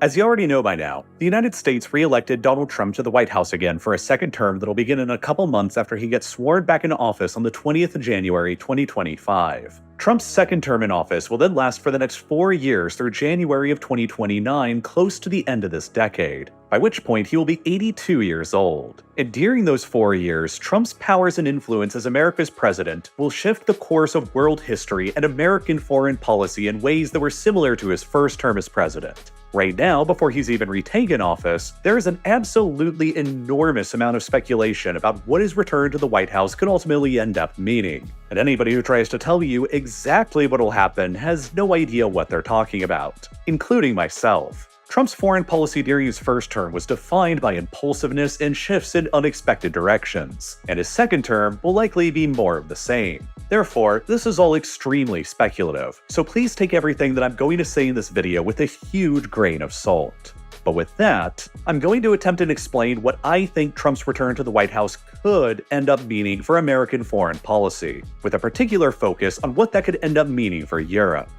As you already know by now, the United States re-elected Donald Trump to the White House again for a second term that'll begin in a couple months after he gets sworn back into office on the 20th of January 2025. Trump's second term in office will then last for the next 4 years through January of 2029, close to the end of this decade, by which point he will be 82 years old. And during those 4 years, Trump's powers and influence as America's president will shift the course of world history and American foreign policy in ways that were similar to his first term as president. Right now, before he's even retaken office, there is an absolutely enormous amount of speculation about what his return to the White House could ultimately end up meaning. And anybody who tries to tell you exactly what will happen has no idea what they're talking about, including myself. Trump's foreign policy during his first term was defined by impulsiveness and shifts in unexpected directions, and his second term will likely be more of the same. Therefore, this is all extremely speculative, so please take everything that I'm going to say in this video with a huge grain of salt. But with that, I'm going to attempt and explain what I think Trump's return to the White House could end up meaning for American foreign policy, with a particular focus on what that could end up meaning for Europe.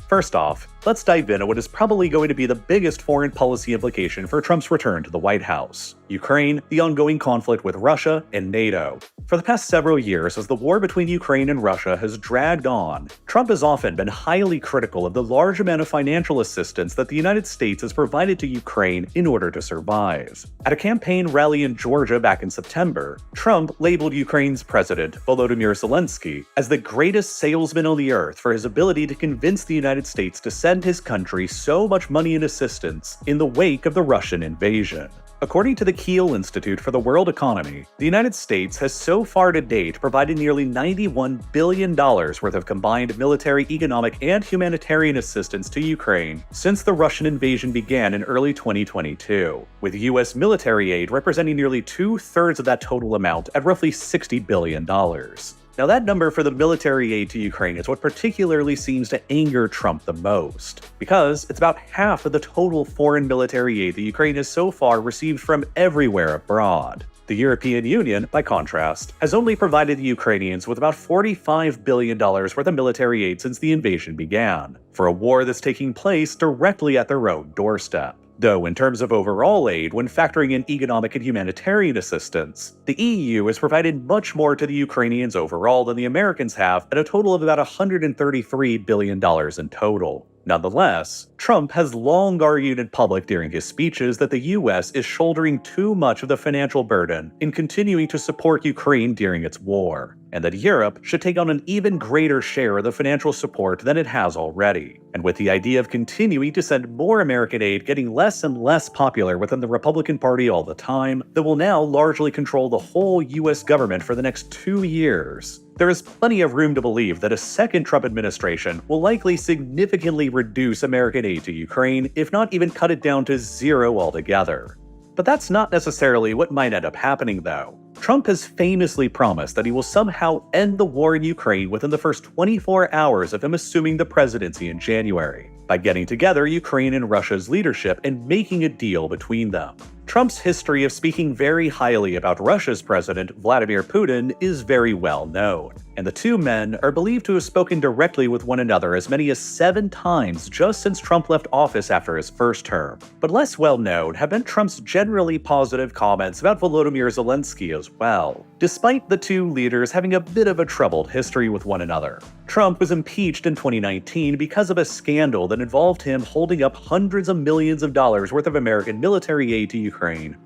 First off, let's dive into what is probably going to be the biggest foreign policy implication for Trump's return to the White House: Ukraine, the ongoing conflict with Russia, and NATO. For the past several years, as the war between Ukraine and Russia has dragged on, Trump has often been highly critical of the large amount of financial assistance that the United States has provided to Ukraine in order to survive. At a campaign rally in Georgia back in September, Trump labeled Ukraine's president, Volodymyr Zelensky, as the greatest salesman on the earth for his ability to convince the United States to send his country so much money and assistance in the wake of the Russian invasion. According to the Kiel Institute for the World Economy, the United States has so far to date provided nearly $91 billion worth of combined military, economic, and humanitarian assistance to Ukraine since the Russian invasion began in early 2022, with U.S. military aid representing nearly 2/3 of that total amount at roughly $60 billion. Now, that number for the military aid to Ukraine is what particularly seems to anger Trump the most, because it's about half of the total foreign military aid that Ukraine has so far received from everywhere abroad. The European Union, by contrast, has only provided the Ukrainians with about $45 billion worth of military aid since the invasion began, for a war that's taking place directly at their own doorstep. Though in terms of overall aid, when factoring in economic and humanitarian assistance, the EU has provided much more to the Ukrainians overall than the Americans have, at a total of about $133 billion in total. Nonetheless, Trump has long argued in public during his speeches that the US is shouldering too much of the financial burden in continuing to support Ukraine during its war, and that Europe should take on an even greater share of the financial support than it has already. And with the idea of continuing to send more American aid getting less and less popular within the Republican Party all the time, that will now largely control the whole US government for the next 2 years, there is plenty of room to believe that a second Trump administration will likely significantly reduce American aid to Ukraine, if not even cut it down to zero altogether. But that's not necessarily what might end up happening, though. Trump has famously promised that he will somehow end the war in Ukraine within the first 24 hours of him assuming the presidency in January, by getting together Ukraine and Russia's leadership and making a deal between them. Trump's history of speaking very highly about Russia's president, Vladimir Putin, is very well known, and the two men are believed to have spoken directly with one another as many as 7 times just since Trump left office after his first term. But less well known have been Trump's generally positive comments about Volodymyr Zelensky as well, despite the two leaders having a bit of a troubled history with one another. Trump was impeached in 2019 because of a scandal that involved him holding up hundreds of millions of dollars worth of American military aid to Ukraine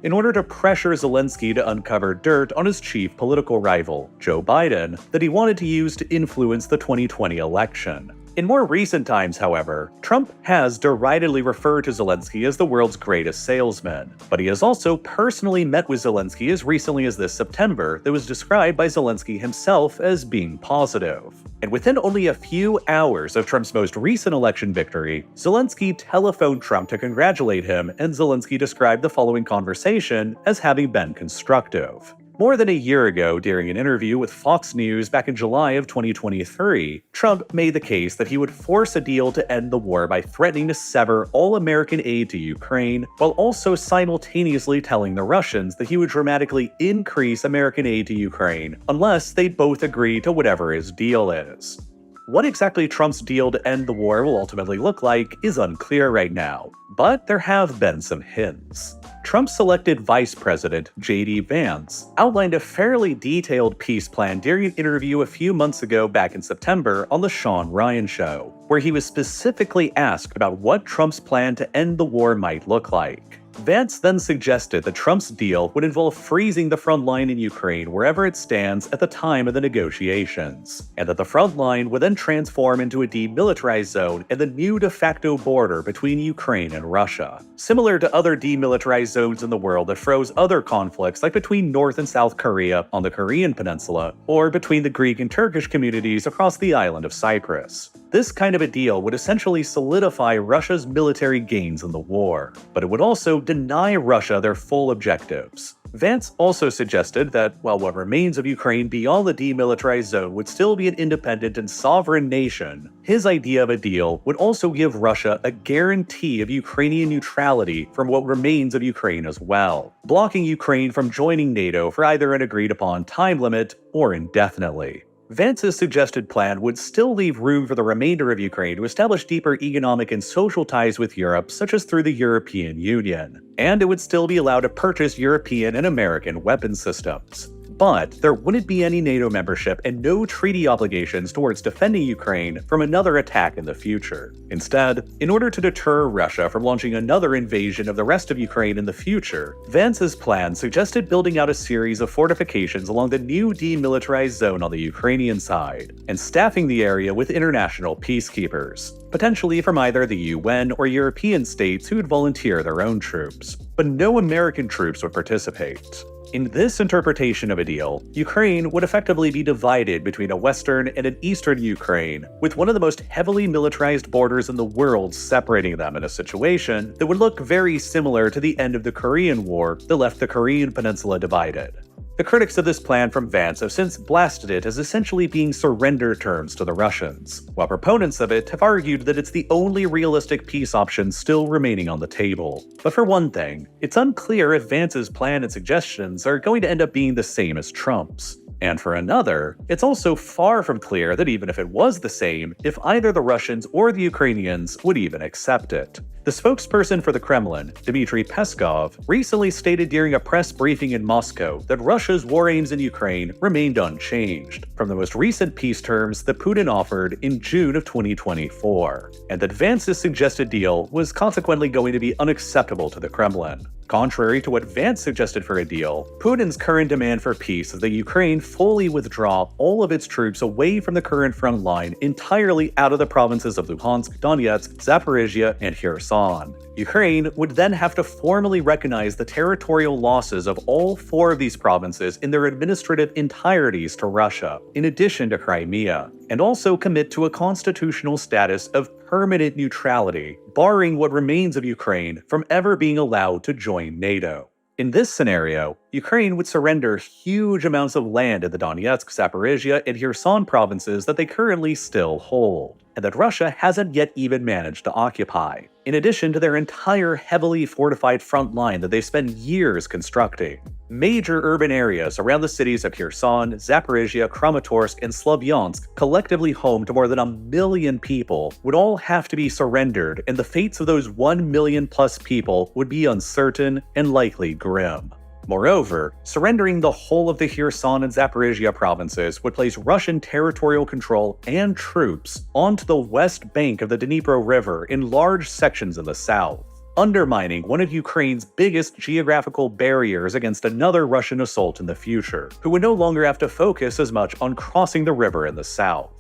in order to pressure Zelensky to uncover dirt on his chief political rival, Joe Biden, that he wanted to use to influence the 2020 election. In more recent times, however, Trump has deridedly referred to Zelensky as the world's greatest salesman, but he has also personally met with Zelensky as recently as this September that was described by Zelensky himself as being positive. And within only a few hours of Trump's most recent election victory, Zelensky telephoned Trump to congratulate him, and Zelensky described the following conversation as having been constructive. More than a year ago, during an interview with Fox News back in July of 2023, Trump made the case that he would force a deal to end the war by threatening to sever all American aid to Ukraine, while also simultaneously telling the Russians that he would dramatically increase American aid to Ukraine unless they both agree to whatever his deal is. What exactly Trump's deal to end the war will ultimately look like is unclear right now, but there have been some hints. Trump's selected Vice President, J.D. Vance, outlined a fairly detailed peace plan during an interview a few months ago back in September on The Sean Ryan Show, where he was specifically asked about what Trump's plan to end the war might look like. Vance then suggested that Trump's deal would involve freezing the front line in Ukraine wherever it stands at the time of the negotiations, and that the front line would then transform into a demilitarized zone and the new de facto border between Ukraine and Russia. Similar to other demilitarized zones in the world that froze other conflicts like between North and South Korea on the Korean peninsula, or between the Greek and Turkish communities across the island of Cyprus. This kind of a deal would essentially solidify Russia's military gains in the war, but it would also deny Russia their full objectives. Vance also suggested that, while what remains of Ukraine beyond the demilitarized zone would still be an independent and sovereign nation, his idea of a deal would also give Russia a guarantee of Ukrainian neutrality from what remains of Ukraine as well, blocking Ukraine from joining NATO for either an agreed-upon time limit or indefinitely. Vance's suggested plan would still leave room for the remainder of Ukraine to establish deeper economic and social ties with Europe, such as through the European Union, and it would still be allowed to purchase European and American weapon systems. But there wouldn't be any NATO membership and no treaty obligations towards defending Ukraine from another attack in the future. Instead, in order to deter Russia from launching another invasion of the rest of Ukraine in the future, Vance's plan suggested building out a series of fortifications along the new demilitarized zone on the Ukrainian side, and staffing the area with international peacekeepers, potentially from either the UN or European states who would volunteer their own troops. But no American troops would participate. In this interpretation of a deal, Ukraine would effectively be divided between a western and an eastern Ukraine, with one of the most heavily militarized borders in the world separating them in a situation that would look very similar to the end of the Korean War that left the Korean peninsula divided. The critics of this plan from Vance have since blasted it as essentially being surrender terms to the Russians, while proponents of it have argued that it's the only realistic peace option still remaining on the table. But for one thing, it's unclear if Vance's plan and suggestions are going to end up being the same as Trump's. And for another, it's also far from clear that even if it was the same, if either the Russians or the Ukrainians would even accept it. The spokesperson for the Kremlin, Dmitry Peskov, recently stated during a press briefing in Moscow that Russia's war aims in Ukraine remained unchanged from the most recent peace terms that Putin offered in June of 2024, and that Vance's suggested deal was consequently going to be unacceptable to the Kremlin. Contrary to what Vance suggested for a deal, Putin's current demand for peace is that Ukraine fully withdraw all of its troops away from the current front line entirely out of the provinces of Luhansk, Donetsk, Zaporizhia, and Kherson. Ukraine would then have to formally recognize the territorial losses of all four of these provinces in their administrative entireties to Russia, in addition to Crimea, and also commit to a constitutional status of permanent neutrality, barring what remains of Ukraine from ever being allowed to join NATO. In this scenario, Ukraine would surrender huge amounts of land in the Donetsk, Zaporizhia, and Kherson provinces that they currently still hold, and that Russia hasn't yet even managed to occupy, in addition to their entire heavily fortified front line that they've spent years constructing. Major urban areas around the cities of Kherson, Zaporizhia, Kramatorsk, and Slavyansk, collectively home to more than 1 million people, would all have to be surrendered, and the fates of those 1 million plus people would be uncertain and likely grim. Moreover, surrendering the whole of the Kherson and Zaporizhia provinces would place Russian territorial control and troops onto the west bank of the Dnipro River in large sections in the south, undermining one of Ukraine's biggest geographical barriers against another Russian assault in the future, who would no longer have to focus as much on crossing the river in the south.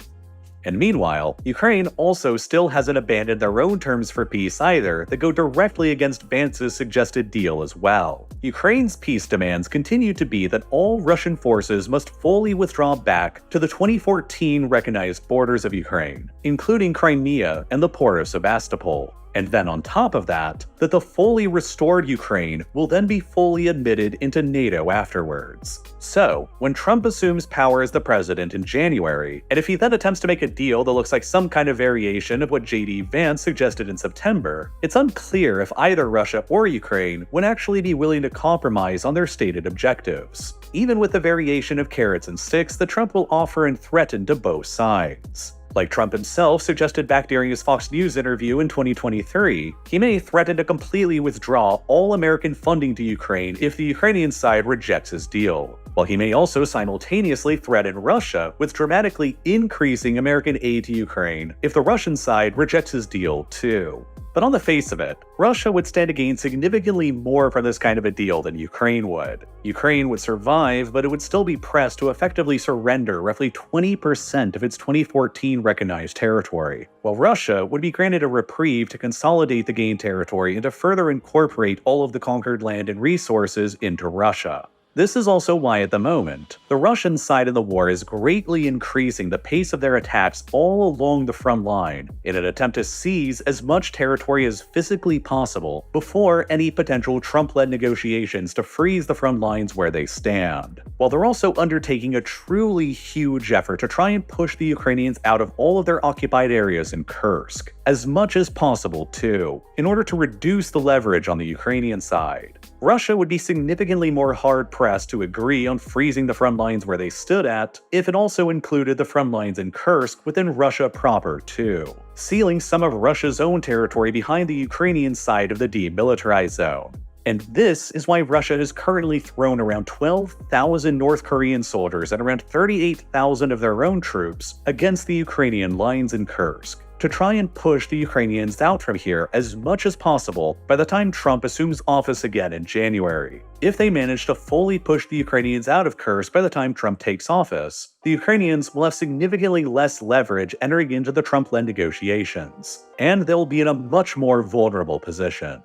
And meanwhile, Ukraine also still hasn't abandoned their own terms for peace either that go directly against Vance's suggested deal as well. Ukraine's peace demands continue to be that all Russian forces must fully withdraw back to the 2014 recognized borders of Ukraine, including Crimea and the port of Sevastopol. And then on top of that the fully restored Ukraine will then be fully admitted into NATO afterwards. So, when Trump assumes power as the president in January, and if he then attempts to make a deal that looks like some kind of variation of what J.D. Vance suggested in September, it's unclear if either Russia or Ukraine would actually be willing to compromise on their stated objectives, even with the variation of carrots and sticks that Trump will offer and threaten to both sides. Like Trump himself suggested back during his Fox News interview in 2023, he may threaten to completely withdraw all American funding to Ukraine if the Ukrainian side rejects his deal, while he may also simultaneously threaten Russia with dramatically increasing American aid to Ukraine if the Russian side rejects his deal too. But on the face of it, Russia would stand to gain significantly more from this kind of a deal than Ukraine would. Ukraine would survive, but it would still be pressed to effectively surrender roughly 20% of its 2014 recognized territory, while Russia would be granted a reprieve to consolidate the gained territory and to further incorporate all of the conquered land and resources into Russia. This is also why, at the moment, the Russian side of the war is greatly increasing the pace of their attacks all along the front line in an attempt to seize as much territory as physically possible before any potential Trump-led negotiations to freeze the front lines where they stand. While they're also undertaking a truly huge effort to try and push the Ukrainians out of all of their occupied areas in Kursk, as much as possible too, in order to reduce the leverage on the Ukrainian side. Russia would be significantly more hard-pressed to agree on freezing the front lines where they stood at if it also included the front lines in Kursk within Russia proper too, sealing some of Russia's own territory behind the Ukrainian side of the demilitarized zone. And this is why Russia has currently thrown around 12,000 North Korean soldiers and around 38,000 of their own troops against the Ukrainian lines in Kursk, to try and push the Ukrainians out from here as much as possible by the time Trump assumes office again in January. If they manage to fully push the Ukrainians out of Kursk by the time Trump takes office, the Ukrainians will have significantly less leverage entering into the Trump-led negotiations, and they'll be in a much more vulnerable position.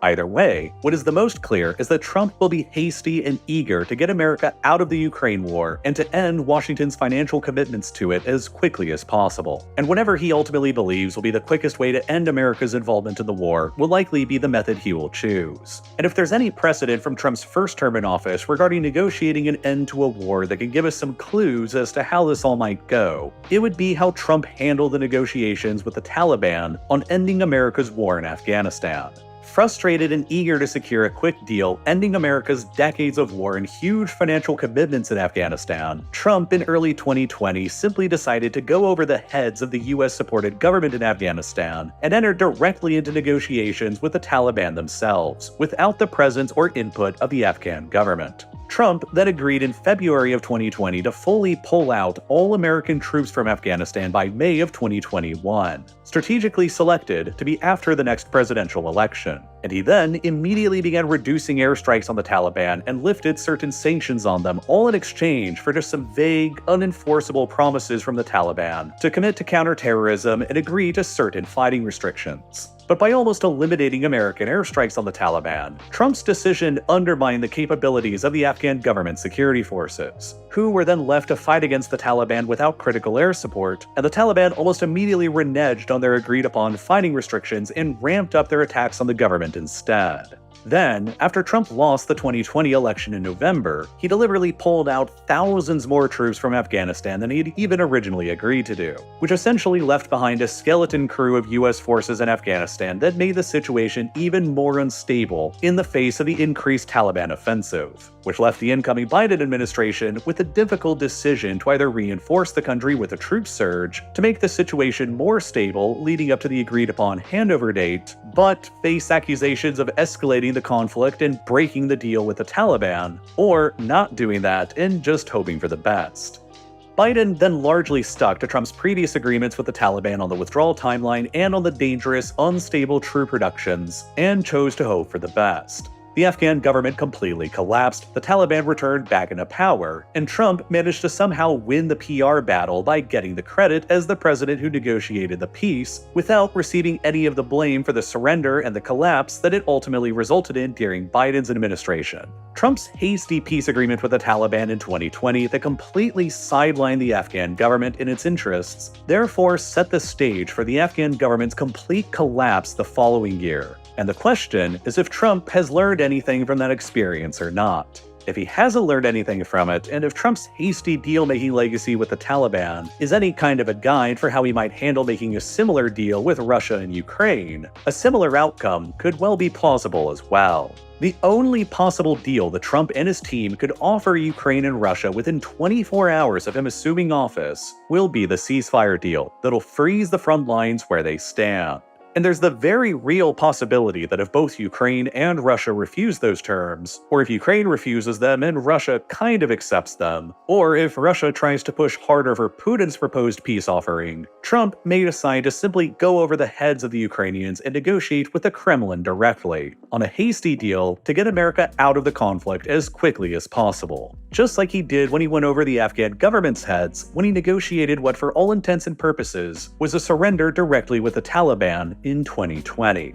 Either way, what is the most clear is that Trump will be hasty and eager to get America out of the Ukraine war and to end Washington's financial commitments to it as quickly as possible. And whatever he ultimately believes will be the quickest way to end America's involvement in the war will likely be the method he will choose. And if there's any precedent from Trump's first term in office regarding negotiating an end to a war that can give us some clues as to how this all might go, it would be how Trump handled the negotiations with the Taliban on ending America's war in Afghanistan. Frustrated and eager to secure a quick deal ending America's decades of war and huge financial commitments in Afghanistan, Trump in early 2020 simply decided to go over the heads of the US-supported government in Afghanistan and enter directly into negotiations with the Taliban themselves, without the presence or input of the Afghan government. Trump then agreed in February of 2020 to fully pull out all American troops from Afghanistan by May of 2021, strategically selected to be after the next presidential election. And he then immediately began reducing airstrikes on the Taliban and lifted certain sanctions on them, all in exchange for just some vague, unenforceable promises from the Taliban to commit to counterterrorism and agree to certain fighting restrictions. But by almost eliminating American airstrikes on the Taliban, Trump's decision undermined the capabilities of the Afghan government security forces, who were then left to fight against the Taliban without critical air support, and the Taliban almost immediately reneged on their agreed-upon fighting restrictions and ramped up their attacks on the government instead. Then, after Trump lost the 2020 election in November, he deliberately pulled out thousands more troops from Afghanistan than he'd even originally agreed to do, which essentially left behind a skeleton crew of US forces in Afghanistan that made the situation even more unstable in the face of the increased Taliban offensive, which left the incoming Biden administration with a difficult decision to either reinforce the country with a troop surge to make the situation more stable leading up to the agreed-upon handover date, but face accusations of escalating the conflict and breaking the deal with the Taliban, or not doing that and just hoping for the best. Biden then largely stuck to Trump's previous agreements with the Taliban on the withdrawal timeline and on the dangerous, unstable troop reductions, and chose to hope for the best. The Afghan government completely collapsed, the Taliban returned back into power, and Trump managed to somehow win the PR battle by getting the credit as the president who negotiated the peace, without receiving any of the blame for the surrender and the collapse that it ultimately resulted in during Biden's administration. Trump's hasty peace agreement with the Taliban in 2020 that completely sidelined the Afghan government in its interests, therefore set the stage for the Afghan government's complete collapse the following year. And the question is if Trump has learned anything from that experience or not. If he hasn't learned anything from it, and if Trump's hasty deal-making legacy with the Taliban is any kind of a guide for how he might handle making a similar deal with Russia and Ukraine, a similar outcome could well be plausible as well. The only possible deal that Trump and his team could offer Ukraine and Russia within 24 hours of him assuming office will be the ceasefire deal that'll freeze the front lines where they stand. And there's the very real possibility that if both Ukraine and Russia refuse those terms, or if Ukraine refuses them and Russia kind of accepts them, or if Russia tries to push harder for Putin's proposed peace offering, Trump may decide to simply go over the heads of the Ukrainians and negotiate with the Kremlin directly, on a hasty deal to get America out of the conflict as quickly as possible. Just like he did when he went over the Afghan government's heads when he negotiated what for all intents and purposes was a surrender directly with the Taliban in 2020.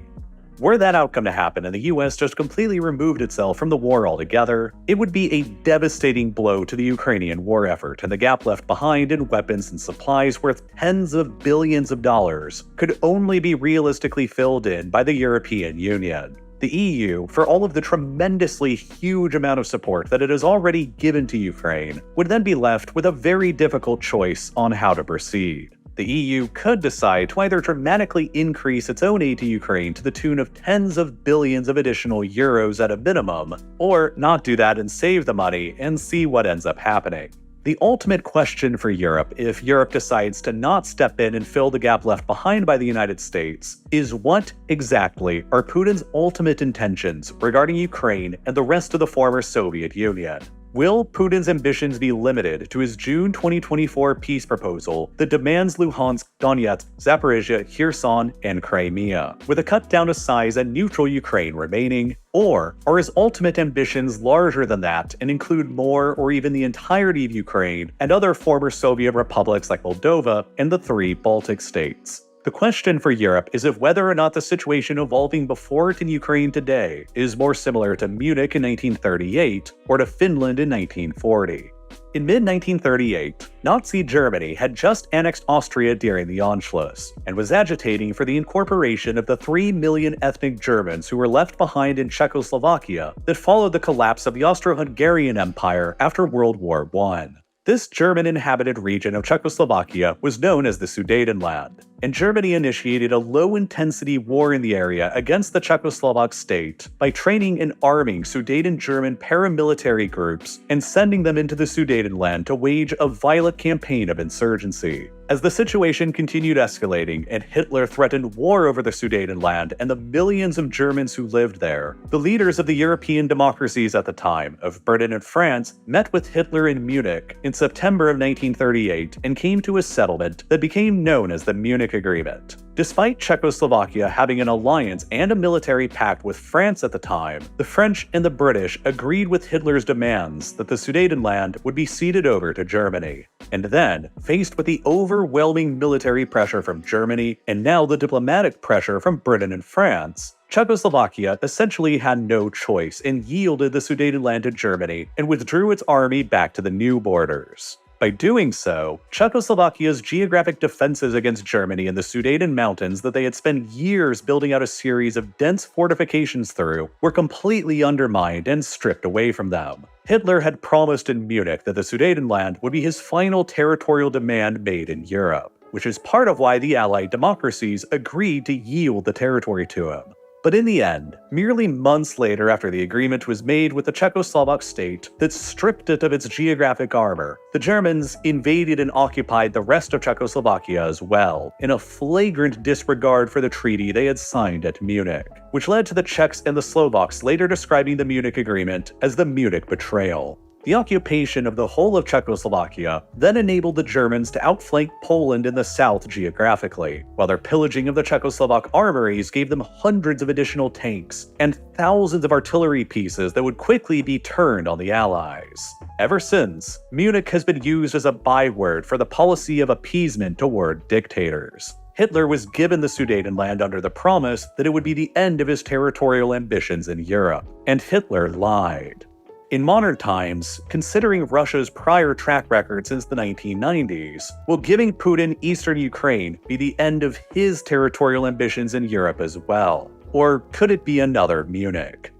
Were that outcome to happen and the US just completely removed itself from the war altogether, it would be a devastating blow to the Ukrainian war effort, and the gap left behind in weapons and supplies worth tens of billions of dollars could only be realistically filled in by the European Union. The EU, for all of the tremendously huge amount of support that it has already given to Ukraine, would then be left with a very difficult choice on how to proceed. The EU could decide to either dramatically increase its own aid to Ukraine to the tune of tens of billions of additional euros at a minimum, or not do that and save the money and see what ends up happening. The ultimate question for Europe, if Europe decides to not step in and fill the gap left behind by the United States, is what exactly are Putin's ultimate intentions regarding Ukraine and the rest of the former Soviet Union? Will Putin's ambitions be limited to his June 2024 peace proposal that demands Luhansk, Donetsk, Zaporizhia, Kherson, and Crimea, with a cut down to size and neutral Ukraine remaining? Or are his ultimate ambitions larger than that and include more or even the entirety of Ukraine and other former Soviet republics like Moldova and the 3 Baltic states? The question for Europe is if whether or not the situation evolving before it in Ukraine today is more similar to Munich in 1938 or to Finland in 1940. In mid-1938, Nazi Germany had just annexed Austria during the Anschluss, and was agitating for the incorporation of the 3 million ethnic Germans who were left behind in Czechoslovakia that followed the collapse of the Austro-Hungarian Empire after World War I. This German-inhabited region of Czechoslovakia was known as the Sudetenland, and Germany initiated a low-intensity war in the area against the Czechoslovak state by training and arming Sudeten German paramilitary groups and sending them into the Sudetenland to wage a violent campaign of insurgency. As the situation continued escalating and Hitler threatened war over the Sudetenland and the millions of Germans who lived there, the leaders of the European democracies at the time, of Britain and France, met with Hitler in Munich in September of 1938 and came to a settlement that became known as the Munich Agreement. Despite Czechoslovakia having an alliance and a military pact with France at the time, the French and the British agreed with Hitler's demands that the Sudetenland would be ceded over to Germany. And then, faced with the overwhelming military pressure from Germany and now the diplomatic pressure from Britain and France, Czechoslovakia essentially had no choice and yielded the Sudetenland to Germany and withdrew its army back to the new borders. By doing so, Czechoslovakia's geographic defenses against Germany in the Sudeten Mountains that they had spent years building out a series of dense fortifications through were completely undermined and stripped away from them. Hitler had promised in Munich that the Sudetenland would be his final territorial demand made in Europe, which is part of why the Allied democracies agreed to yield the territory to him. But in the end, merely months later after the agreement was made with the Czechoslovak state that stripped it of its geographic armor, the Germans invaded and occupied the rest of Czechoslovakia as well, in a flagrant disregard for the treaty they had signed at Munich, which led to the Czechs and the Slovaks later describing the Munich Agreement as the Munich Betrayal. The occupation of the whole of Czechoslovakia then enabled the Germans to outflank Poland in the south geographically, while their pillaging of the Czechoslovak armories gave them hundreds of additional tanks and thousands of artillery pieces that would quickly be turned on the Allies. Ever since, Munich has been used as a byword for the policy of appeasement toward dictators. Hitler was given the Sudetenland under the promise that it would be the end of his territorial ambitions in Europe, and Hitler lied. In modern times, considering Russia's prior track record since the 1990s, will giving Putin eastern Ukraine be the end of his territorial ambitions in Europe as well? Or could it be another Munich?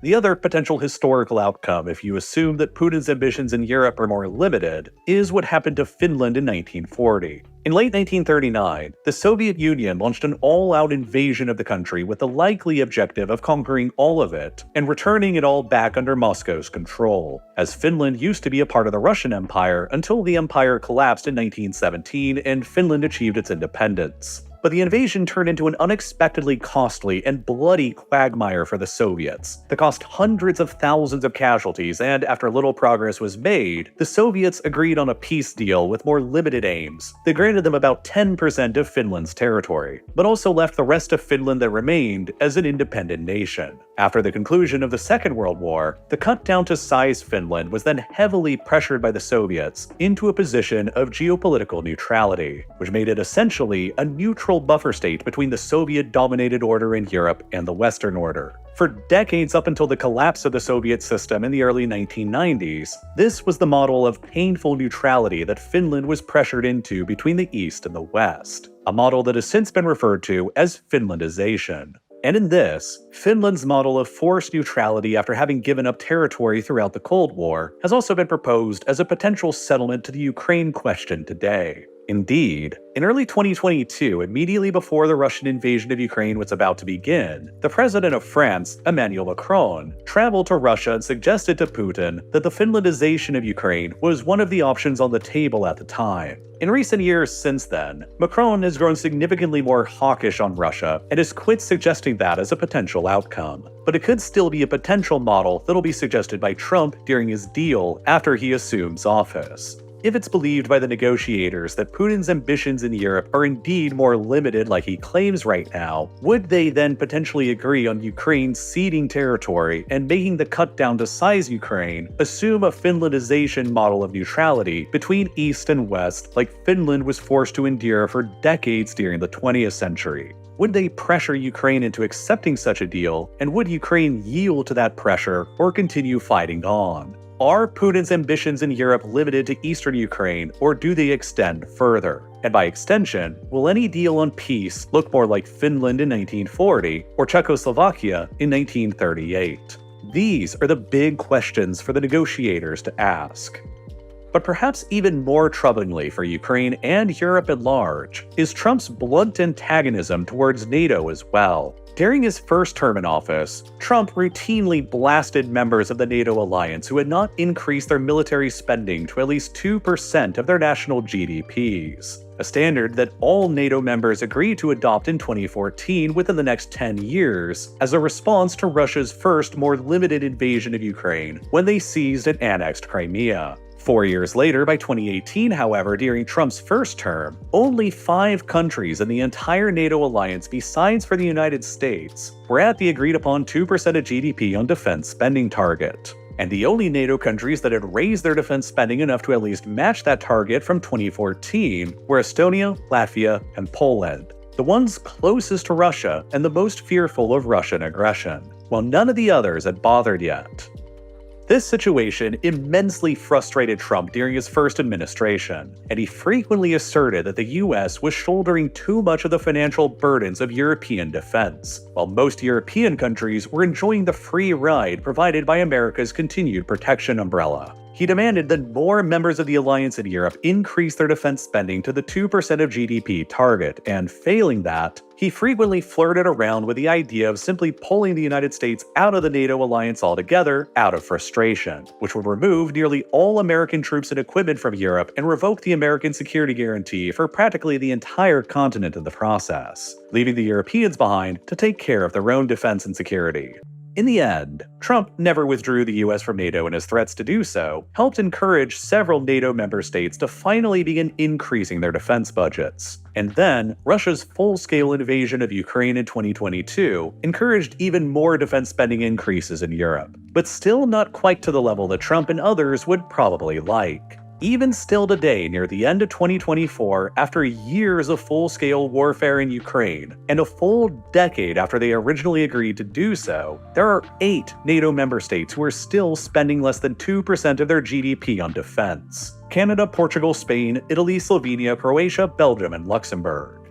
The other potential historical outcome, if you assume that Putin's ambitions in Europe are more limited, is what happened to Finland in 1940. In late 1939, the Soviet Union launched an all-out invasion of the country with the likely objective of conquering all of it and returning it all back under Moscow's control, as Finland used to be a part of the Russian Empire until the empire collapsed in 1917 and Finland achieved its independence. But the invasion turned into an unexpectedly costly and bloody quagmire for the Soviets that cost hundreds of thousands of casualties, and after little progress was made, the Soviets agreed on a peace deal with more limited aims that granted them about 10% of Finland's territory, but also left the rest of Finland that remained as an independent nation. After the conclusion of the Second World War, the cut down to size Finland was then heavily pressured by the Soviets into a position of geopolitical neutrality, which made it essentially a neutral buffer state between the Soviet-dominated order in Europe and the Western order. For decades up until the collapse of the Soviet system in the early 1990s, this was the model of painful neutrality that Finland was pressured into between the East and the West, a model that has since been referred to as Finlandization. And in this, Finland's model of forced neutrality after having given up territory throughout the Cold War has also been proposed as a potential settlement to the Ukraine question today. Indeed, in early 2022, immediately before the Russian invasion of Ukraine was about to begin, the president of France, Emmanuel Macron, traveled to Russia and suggested to Putin that the Finlandization of Ukraine was one of the options on the table at the time. In recent years since then, Macron has grown significantly more hawkish on Russia and has quit suggesting that as a potential outcome. But it could still be a potential model that'll be suggested by Trump during his deal after he assumes office. If it's believed by the negotiators that Putin's ambitions in Europe are indeed more limited like he claims right now, would they then potentially agree on Ukraine ceding territory and making the cut down to size Ukraine assume a Finlandization model of neutrality between East and West like Finland was forced to endure for decades during the 20th century? Would they pressure Ukraine into accepting such a deal, and would Ukraine yield to that pressure or continue fighting on? Are Putin's ambitions in Europe limited to eastern Ukraine, or do they extend further? And by extension, will any deal on peace look more like Finland in 1940 or Czechoslovakia in 1938? These are the big questions for the negotiators to ask. But perhaps even more troublingly for Ukraine and Europe at large is Trump's blunt antagonism towards NATO as well. During his first term in office, Trump routinely blasted members of the NATO alliance who had not increased their military spending to at least 2% of their national GDPs, a standard that all NATO members agreed to adopt in 2014 within the next 10 years as a response to Russia's first, more limited invasion of Ukraine when they seized and annexed Crimea. 4 years later, by 2018, however, during Trump's first term, only 5 countries in the entire NATO alliance besides for the United States were at the agreed-upon 2% of GDP on defense spending target. And the only NATO countries that had raised their defense spending enough to at least match that target from 2014 were Estonia, Latvia, and Poland, the ones closest to Russia and the most fearful of Russian aggression, while none of the others had bothered yet. This situation immensely frustrated Trump during his first administration, and he frequently asserted that the US was shouldering too much of the financial burdens of European defense, while most European countries were enjoying the free ride provided by America's continued protection umbrella. He demanded that more members of the alliance in Europe increase their defense spending to the 2% of GDP target, and failing that, he frequently flirted around with the idea of simply pulling the United States out of the NATO alliance altogether out of frustration, which would remove nearly all American troops and equipment from Europe and revoke the American security guarantee for practically the entire continent in the process, leaving the Europeans behind to take care of their own defense and security. In the end, Trump never withdrew the US from NATO, and his threats to do so helped encourage several NATO member states to finally begin increasing their defense budgets. And then, Russia's full-scale invasion of Ukraine in 2022 encouraged even more defense spending increases in Europe, but still not quite to the level that Trump and others would probably like. Even still today, near the end of 2024, after years of full-scale warfare in Ukraine, and a full decade after they originally agreed to do so, there are 8 NATO member states who are still spending less than 2% of their GDP on defense: Canada, Portugal, Spain, Italy, Slovenia, Croatia, Belgium, and Luxembourg.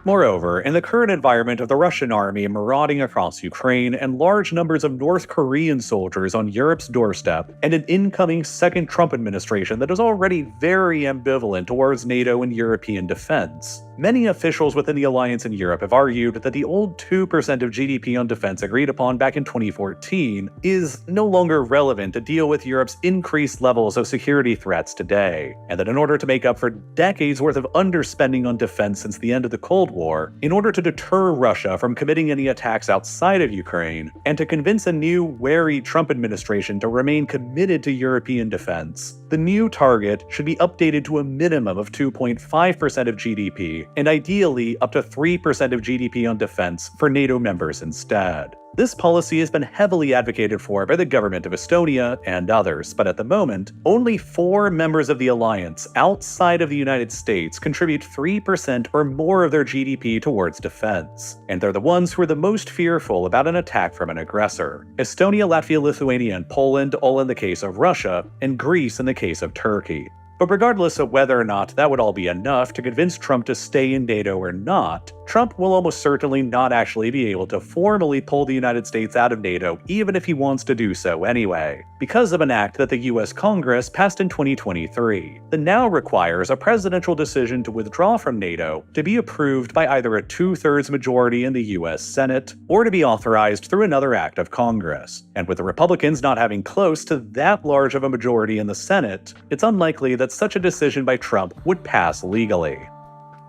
Moreover, in the current environment of the Russian army marauding across Ukraine and large numbers of North Korean soldiers on Europe's doorstep, and an incoming second Trump administration that is already very ambivalent towards NATO and European defense, many officials within the alliance in Europe have argued that the old 2% of GDP on defense agreed upon back in 2014 is no longer relevant to deal with Europe's increased levels of security threats today, and that in order to make up for decades worth of underspending on defense since the end of the Cold War, in order to deter Russia from committing any attacks outside of Ukraine, and to convince a new, wary Trump administration to remain committed to European defense, the new target should be updated to a minimum of 2.5% of GDP, and ideally up to 3% of GDP on defense for NATO members instead. This policy has been heavily advocated for by the government of Estonia and others, but at the moment, only 4 members of the alliance outside of the United States contribute 3% or more of their GDP towards defense, and they're the ones who are the most fearful about an attack from an aggressor. Estonia, Latvia, Lithuania, and Poland all in the case of Russia, and Greece in the case of Turkey. But regardless of whether or not that would all be enough to convince Trump to stay in NATO or not, Trump will almost certainly not actually be able to formally pull the United States out of NATO even if he wants to do so anyway, because of an act that the US Congress passed in 2023 that now requires a presidential decision to withdraw from NATO to be approved by either a 2/3 majority in the US Senate or to be authorized through another act of Congress. And with the Republicans not having close to that large of a majority in the Senate, it's unlikely that such a decision by Trump would pass legally.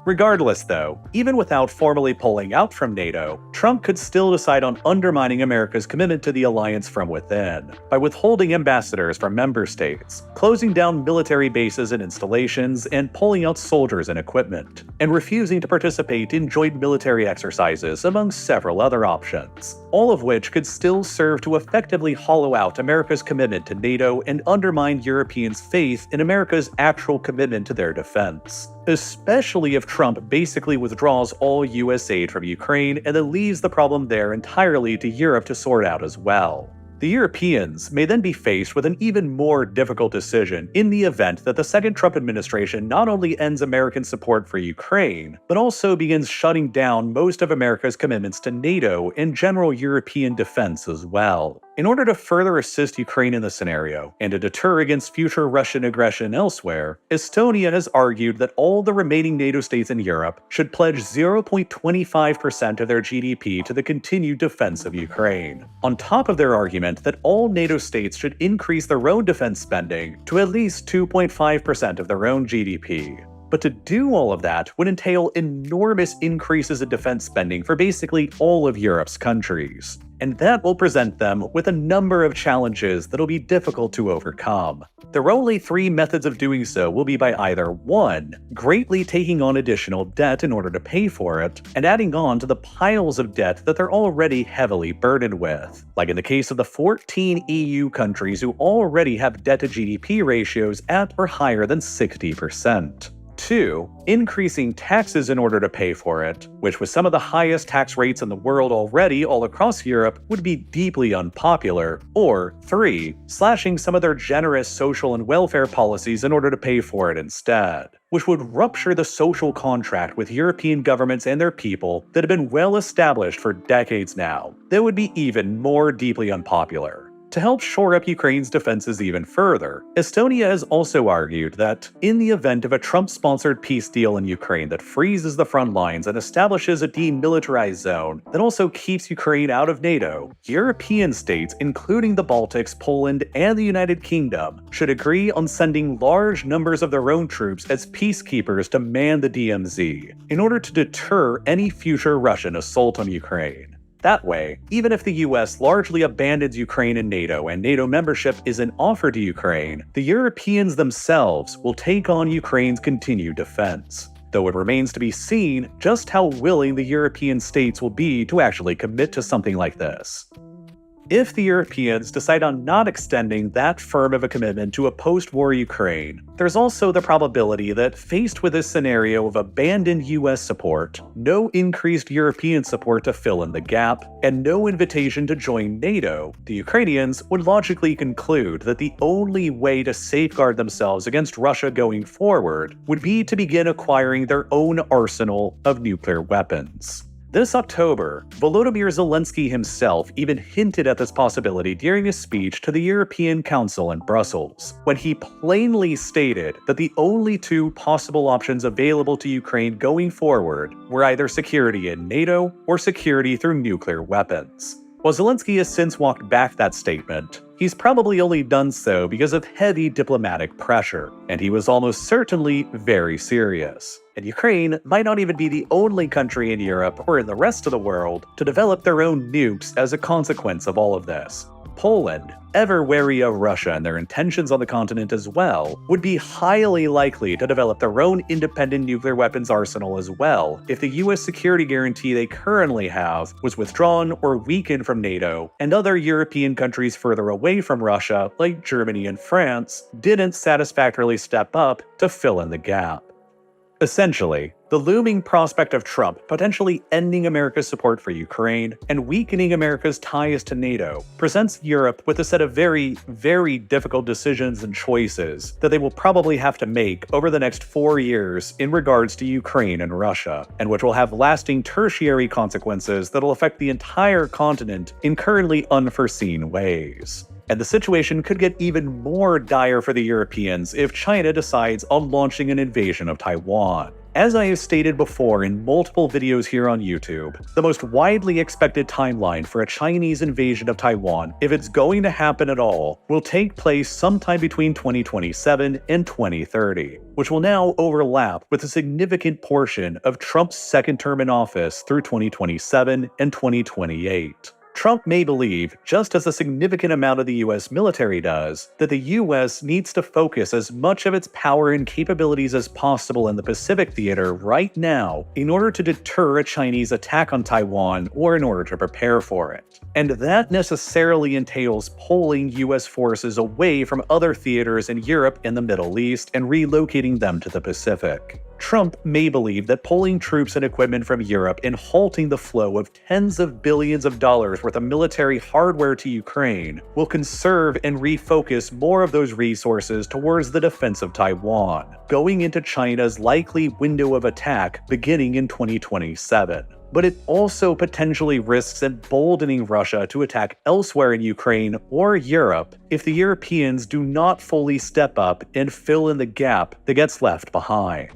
Regardless though, even without formally pulling out from NATO, Trump could still decide on undermining America's commitment to the alliance from within, by withholding ambassadors from member states, closing down military bases and installations, and pulling out soldiers and equipment, and refusing to participate in joint military exercises among several other options, all of which could still serve to effectively hollow out America's commitment to NATO and undermine Europeans' faith in America's actual commitment to their defense. Especially if Trump basically withdraws all US aid from Ukraine and then leaves the problem there entirely to Europe to sort out as well. The Europeans may then be faced with an even more difficult decision in the event that the second Trump administration not only ends American support for Ukraine, but also begins shutting down most of America's commitments to NATO and general European defense as well. In order to further assist Ukraine in this scenario, and to deter against future Russian aggression elsewhere, Estonia has argued that all the remaining NATO states in Europe should pledge 0.25% of their GDP to the continued defense of Ukraine, on top of their argument that all NATO states should increase their own defense spending to at least 2.5% of their own GDP. But to do all of that would entail enormous increases in defense spending for basically all of Europe's countries. And that will present them with a number of challenges that'll be difficult to overcome. Their only 3 methods of doing so will be by either 1. Greatly taking on additional debt in order to pay for it, and adding on to the piles of debt that they're already heavily burdened with, like in the case of the 14 EU countries who already have debt-to-GDP ratios at or higher than 60%. 2. Increasing taxes in order to pay for it, which with some of the highest tax rates in the world already all across Europe would be deeply unpopular. Or 3. Slashing some of their generous social and welfare policies in order to pay for it instead, which would rupture the social contract with European governments and their people that have been well established for decades now. That would be even more deeply unpopular. To help shore up Ukraine's defenses even further, Estonia has also argued that, in the event of a Trump-sponsored peace deal in Ukraine that freezes the front lines and establishes a demilitarized zone that also keeps Ukraine out of NATO, European states, including the Baltics, Poland, and the United Kingdom, should agree on sending large numbers of their own troops as peacekeepers to man the DMZ, in order to deter any future Russian assault on Ukraine. That way, even if the US largely abandons Ukraine and NATO membership isn't offered to Ukraine, the Europeans themselves will take on Ukraine's continued defense. Though it remains to be seen just how willing the European states will be to actually commit to something like this. If the Europeans decide on not extending that firm of a commitment to a post-war Ukraine, there's also the probability that faced with this scenario of abandoned US support, no increased European support to fill in the gap, and no invitation to join NATO, the Ukrainians would logically conclude that the only way to safeguard themselves against Russia going forward would be to begin acquiring their own arsenal of nuclear weapons. This October, Volodymyr Zelensky himself even hinted at this possibility during his speech to the European Council in Brussels, when he plainly stated that the only two possible options available to Ukraine going forward were either security in NATO or security through nuclear weapons. While Zelensky has since walked back that statement, he's probably only done so because of heavy diplomatic pressure, and he was almost certainly very serious. And Ukraine might not even be the only country in Europe or in the rest of the world to develop their own nukes as a consequence of all of this. Poland, ever wary of Russia and their intentions on the continent as well, would be highly likely to develop their own independent nuclear weapons arsenal as well if the US security guarantee they currently have was withdrawn or weakened from NATO, and other European countries further away from Russia, like Germany and France, didn't satisfactorily step up to fill in the gap. Essentially, the looming prospect of Trump potentially ending America's support for Ukraine and weakening America's ties to NATO presents Europe with a set of very, very difficult decisions and choices that they will probably have to make over the next 4 years in regards to Ukraine and Russia, and which will have lasting tertiary consequences that will affect the entire continent in currently unforeseen ways. And the situation could get even more dire for the Europeans if China decides on launching an invasion of Taiwan. As I have stated before in multiple videos here on YouTube, the most widely expected timeline for a Chinese invasion of Taiwan, if it's going to happen at all, will take place sometime between 2027 and 2030, which will now overlap with a significant portion of Trump's second term in office through 2027 and 2028. Trump may believe, just as a significant amount of the US military does, that the US needs to focus as much of its power and capabilities as possible in the Pacific theater right now in order to deter a Chinese attack on Taiwan or in order to prepare for it. And that necessarily entails pulling US forces away from other theaters in Europe and the Middle East and relocating them to the Pacific. Trump may believe that pulling troops and equipment from Europe and halting the flow of tens of billions of dollars worth of military hardware to Ukraine will conserve and refocus more of those resources towards the defense of Taiwan, going into China's likely window of attack beginning in 2027. But it also potentially risks emboldening Russia to attack elsewhere in Ukraine or Europe if the Europeans do not fully step up and fill in the gap that gets left behind.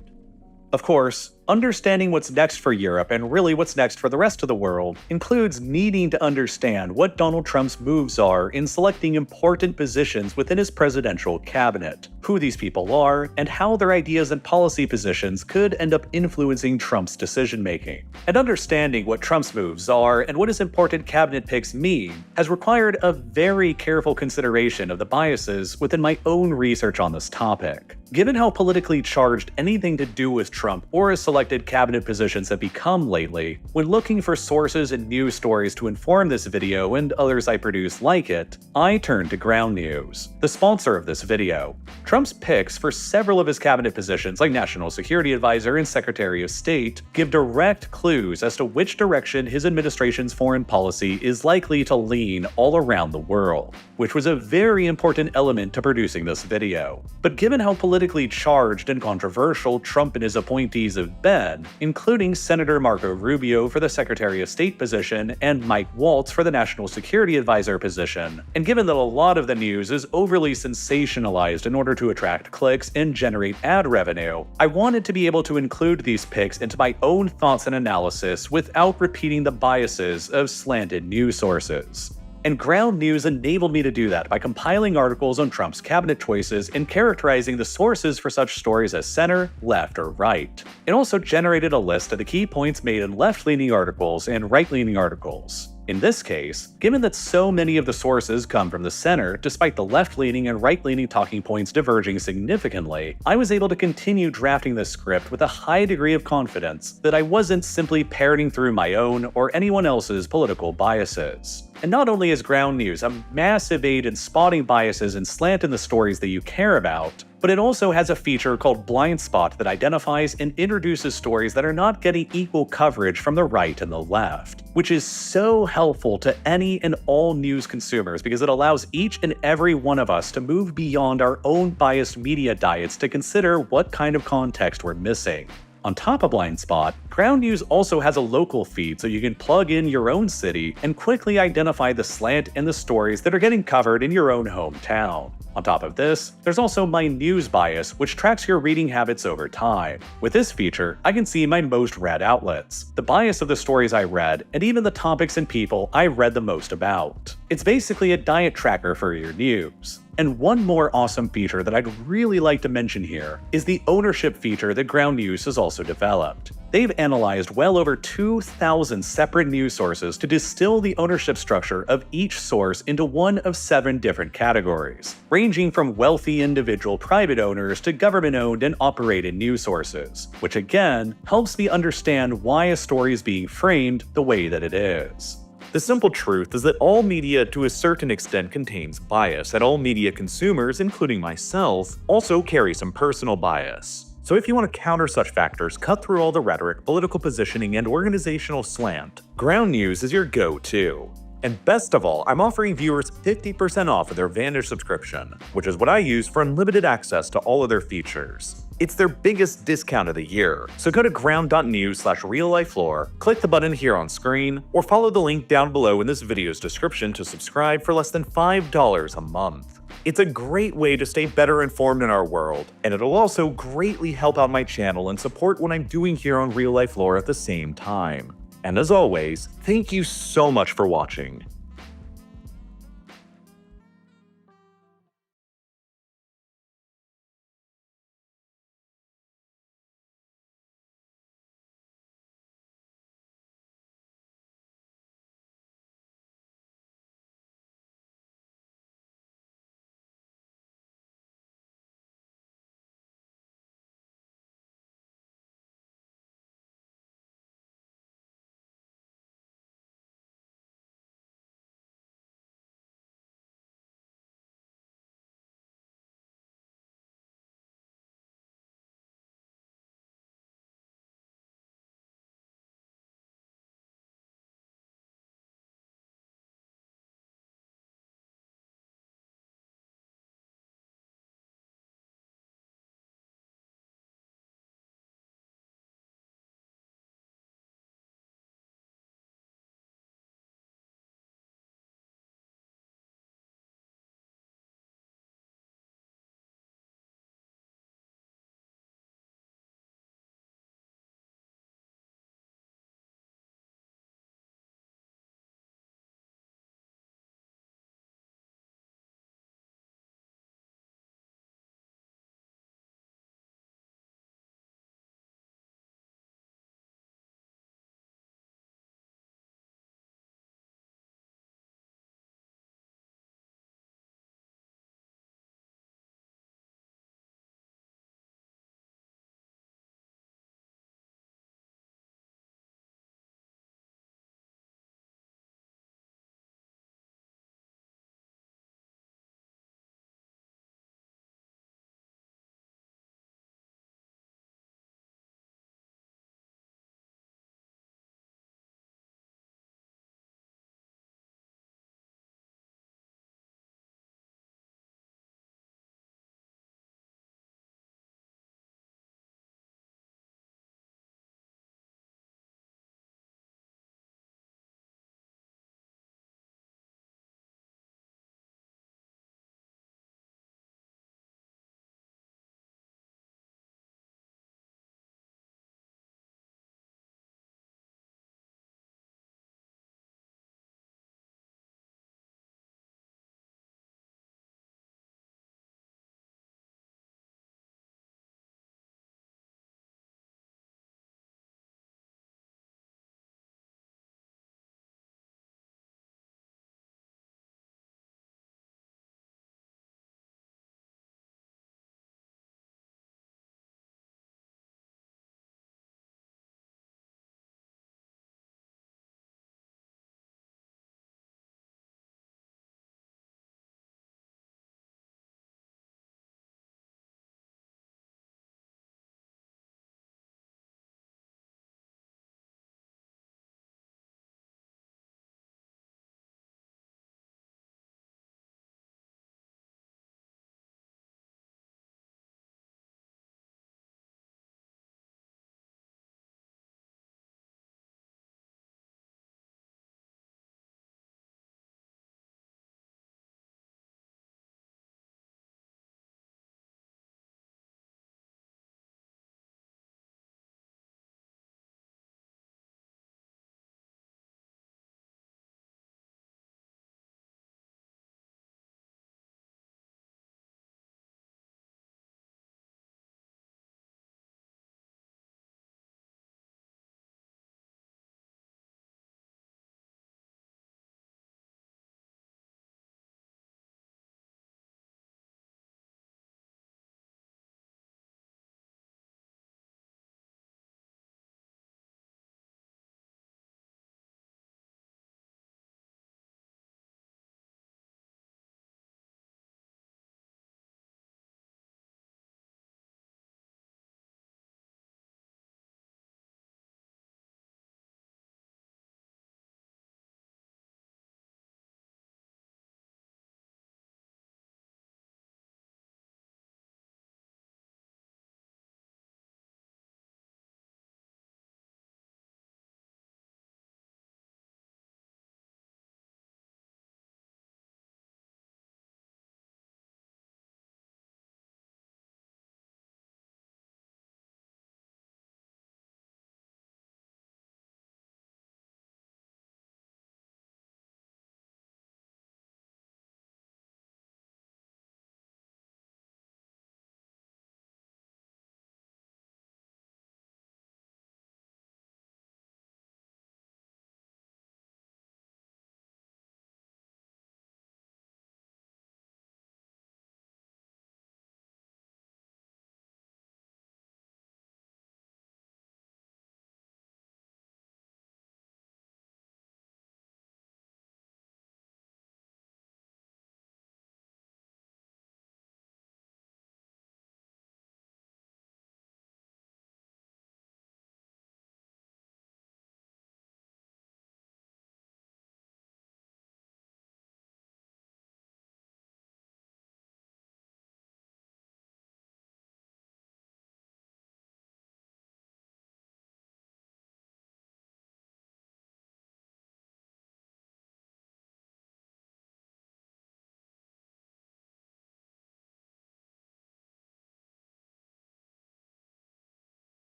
Of course, understanding what's next for Europe and really what's next for the rest of the world includes needing to understand what Donald Trump's moves are in selecting important positions within his presidential cabinet, who these people are, and how their ideas and policy positions could end up influencing Trump's decision-making. And understanding what Trump's moves are and what his important cabinet picks mean has required a very careful consideration of the biases within my own research on this topic. Given how politically charged anything to do with Trump or his selected cabinet positions have become lately, when looking for sources and news stories to inform this video and others I produce like it, I turn to Ground News, the sponsor of this video. Trump's picks for several of his cabinet positions, like National Security Advisor and Secretary of State, give direct clues as to which direction his administration's foreign policy is likely to lean all around the world, which was a very important element to producing this video. But given how politically charged and controversial Trump and his appointees have been, including Senator Marco Rubio for the Secretary of State position and Mike Waltz for the National Security Advisor position, and given that a lot of the news is overly sensationalized in order to attract clicks and generate ad revenue, I wanted to be able to include these picks into my own thoughts and analysis without repeating the biases of slanted news sources. And Ground News enabled me to do that by compiling articles on Trump's cabinet choices and characterizing the sources for such stories as center, left, or right. It also generated a list of the key points made in left-leaning articles and right-leaning articles. In this case, given that so many of the sources come from the center, despite the left-leaning and right-leaning talking points diverging significantly, I was able to continue drafting this script with a high degree of confidence that I wasn't simply parroting through my own or anyone else's political biases. And not only is Ground News a massive aid in spotting biases and slant in the stories that you care about, but it also has a feature called Blind Spot that identifies and introduces stories that are not getting equal coverage from the right and the left, which is so helpful to any and all news consumers because it allows each and every one of us to move beyond our own biased media diets to consider what kind of context we're missing. On top of Blind Spot, Ground News also has a local feed so you can plug in your own city and quickly identify the slant and the stories that are getting covered in your own hometown. On top of this, there's also My News Bias, which tracks your reading habits over time. With this feature, I can see my most read outlets, the bias of the stories I read, and even the topics and people I read the most about. It's basically a diet tracker for your news. And one more awesome feature that I'd really like to mention here is the ownership feature that Ground News has also developed. They've analyzed well over 2,000 separate news sources to distill the ownership structure of each source into one of 7 different categories, ranging from wealthy individual private owners to government-owned and operated news sources, which again helps me understand why a story is being framed the way that it is. The simple truth is that all media to a certain extent contains bias, and all media consumers, including myself, also carry some personal bias. So if you want to counter such factors, cut through all the rhetoric, political positioning, and organizational slant, Ground News is your go-to. And best of all, I'm offering viewers 50% off of their Vantage subscription, which is what I use for unlimited access to all of their features. It's their biggest discount of the year, so go to ground.news/RealLifeLore, click the button here on screen, or follow the link down below in this video's description to subscribe for less than $5 a month. It's a great way to stay better informed in our world, and it'll also greatly help out my channel and support what I'm doing here on RealLifeLore at the same time. And as always, thank you so much for watching.